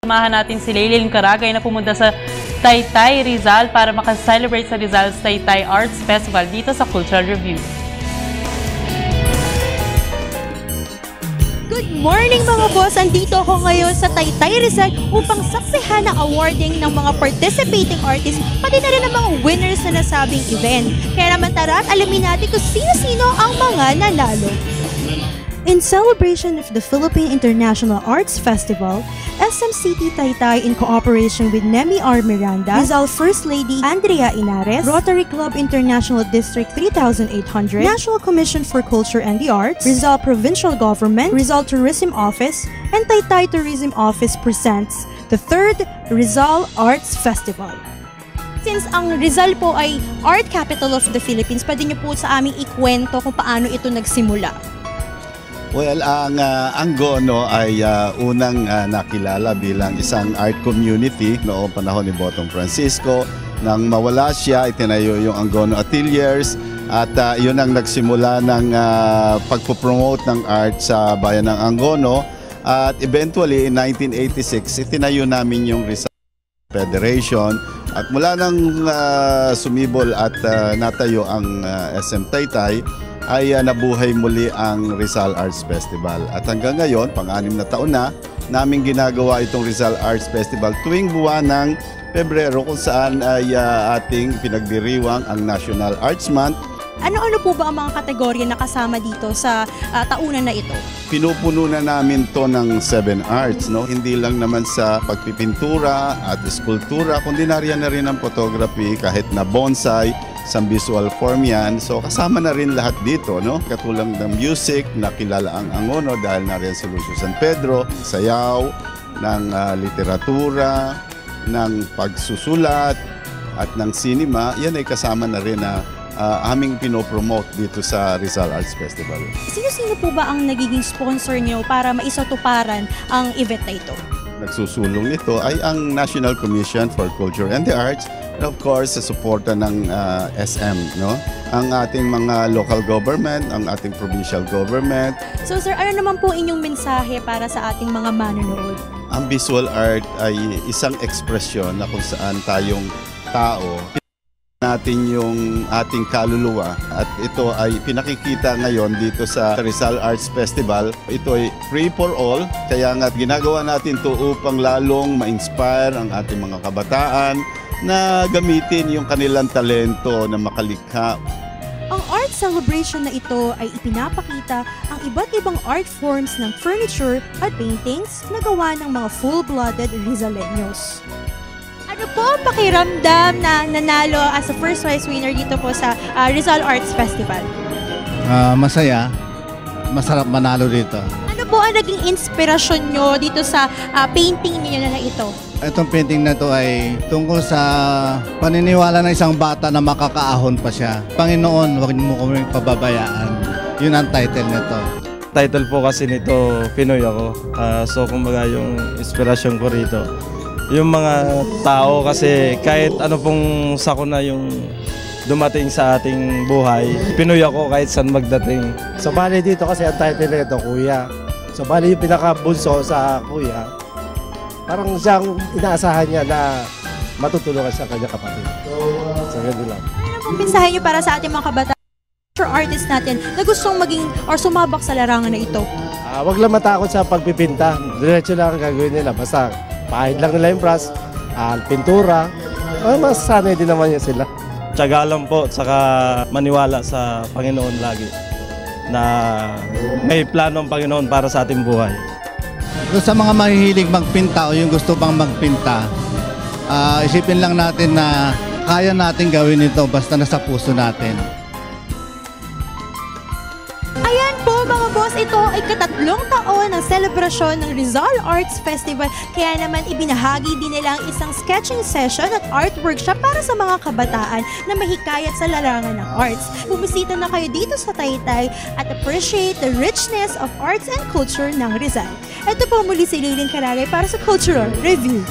Samahan natin si Leilyn Caragay na pumunta sa Taytay, Rizal para makaselebrate sa Rizal's Taytay Arts Festival dito sa Cultural Review. Good morning mga boss! Andito ako ngayon sa Taytay, Rizal upang saksihan ang awarding ng mga participating artists pati na rin ang mga winners na nasabing event. Kaya naman tara at alamin natin kung sino-sino ang mga nanalo. In celebration of the Philippine International Arts Festival, SMCT Taytay in cooperation with Nemi R. Miranda, Rizal First Lady Andrea Inares, Rotary Club International District 3800, National Commission for Culture and the Arts, Rizal Provincial Government, Rizal Tourism Office, and Taytay Tourism Office presents the 3rd Rizal Arts Festival. Since ang Rizal po ay art capital of the Philippines, pwede niyo po sa aming ikwento kung paano ito nagsimula. Well, ang Angono ay unang nakilala bilang isang art community noong panahon ni Botong Francisco. Nang mawala siya, itinayo yung Angono Ateliers at yun ang nagsimula ng pagpopromote ng art sa bayan ng Angono. At eventually, in 1986, itinayo namin yung Rizal Federation. At mula nang sumibol at natayo ang SM Taytay, ay nabuhay muli ang Rizal Arts Festival. At hanggang ngayon, pang-6 na taon na, namin ginagawa itong Rizal Arts Festival tuwing buwan ng Pebrero kung saan ay ating pinagdiriwang ang National Arts Month. Ano-ano po ba ang mga kategorya na kasama dito sa taunan na ito? Pinupuno na namin to ng 7 arts, no? Hindi lang naman sa pagpipintura at eskultura, kundi nariyan na rin ang photography, kahit na bonsai, sa visual form yan. So kasama na rin lahat dito, no? Katulad ng music, nakilala ang Angono dahil nariyan sa Lucio San Pedro, sayaw, ng literatura, ng pagsusulat, at ng cinema. Yan ay kasama na rin na aming pinopromote dito sa Rizal Arts Festival. Sino-sino po ba ang nagiging sponsor niyo para maisatuparan ang event na ito? Nagsusulong nito ay ang National Commission for Culture and the Arts, and of course sa suporta ng SM, no? Ang ating mga local government, ang ating provincial government. So sir, ano naman po inyong mensahe para sa ating mga manonood? Ang visual art ay isang ekspresyon na kung saan tayong tao natin yung ating kaluluwa, at ito ay pinakikita ngayon dito sa Rizal Arts Festival. Ito ay free for all, kaya nga ginagawa natin to upang lalong ma-inspire ang ating mga kabataan na gamitin yung kanilang talento na makalikha. Ang art celebration na ito ay ipinapakita ang iba't ibang art forms ng furniture at paintings na gawa ng mga full-blooded Rizaleños. Ano po ang pakiramdam na nanalo as a first prize winner dito po sa Rizal Arts Festival? Masaya. Masarap manalo dito. Ano po ang naging inspirasyon nyo dito sa painting niyo na ito? Itong painting na ito ay tungkol sa paniniwala ng isang bata na makakaahon pa siya. Panginoon, huwag mo kami pababayaan. Yun ang title nito. Title po kasi nito, Pinoy ako. So kumbaga yung inspirasyon ko rito, yung mga tao, kasi kahit ano pong sakuna yung dumating sa ating buhay, Pinoy ako kahit saan magdating. So bali dito kasi ang title nito, Kuya. So bali yung pinakabunso sa Kuya, parang siyang inaasahan niya na matutulungan sa kanyang kapatid. So yun lang. Ano pong mensahe niyo para sa ating mga kabataan, artist natin na gustong maging or sumabak sa larangan na ito? Wag lang matakot sa pagpipinta. Diretso lang ang gagawin nila. Basta pahid lang nila yung brush, pintura. Masasanay din naman yan sila. Tiyaga lang po, saka maniwala sa Panginoon lagi na may plano ang Panginoon para sa ating buhay. Sa mga mahihilig magpinta o yung gusto pang magpinta, isipin lang natin na kaya natin gawin ito basta nasa puso natin. Ayan po mga boss, ito ay ika-3 taon ng selebrasyon ng Rizal Arts Festival. Kaya naman ibinahagi din nila ang isang sketching session at art workshop para sa mga kabataan na mahikayat sa larangan ng arts. Bumisita na kayo dito sa Taytay at appreciate the richness of arts and culture ng Rizal. Ito po muli si Leilyn Caragay para sa Cultural Review.